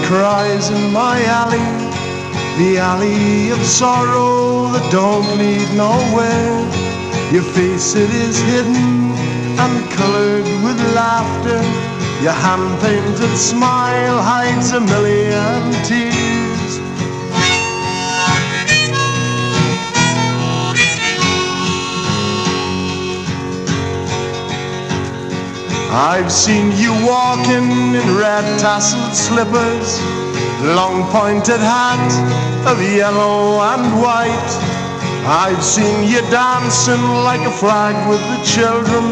cries in my alley, the alley of sorrow that don't lead nowhere. Your face, it is hidden and colored with laughter. Your hand-painted smile hides a million tears. I've seen you walking in red tasseled slippers, long pointed hat of yellow and white. I've seen you dancing like a flag with the children.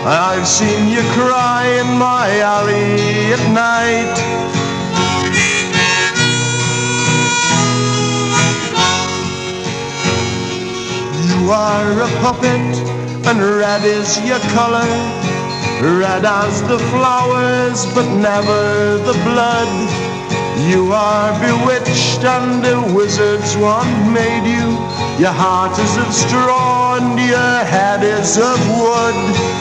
I've seen you cry in my alley at night. You are a puppet and red is your color, red as the flowers but never the blood. You are bewitched and the wizard's one made you. Your heart is of straw and your head is of wood.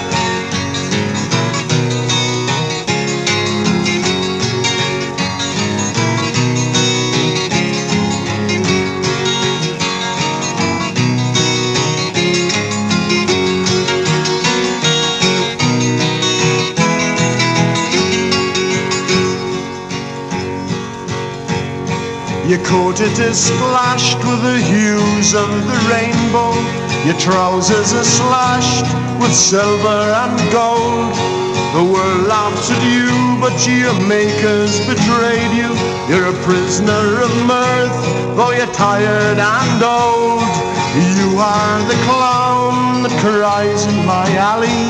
Your coat, it is splashed with the hues of the rainbow. Your trousers are slashed with silver and gold. The world laughs at you, but your makers betrayed you. You're a prisoner of mirth, though you're tired and old. You are the clown that cries in my alley,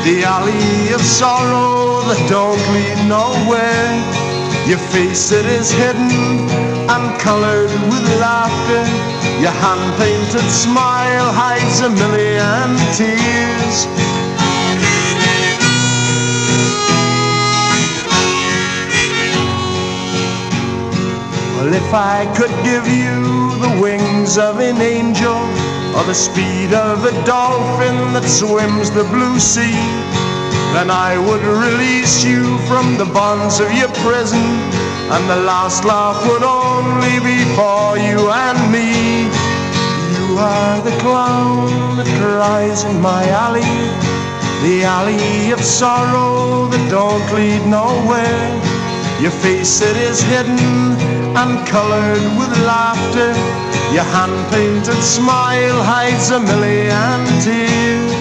the alley of sorrow that don't lead nowhere. Your face, it is hidden and colored with laughter. Your hand-painted smile hides a million tears. Well, if I could give you the wings of an angel, or the speed of a dolphin that swims the blue sea, then I would release you from the bonds of your prison, and the last laugh would only be for you and me. You are the clown that cries in my alley, the alley of sorrow that don't lead nowhere. Your face, it is hidden and colored with laughter. Your hand-painted smile hides a million tears.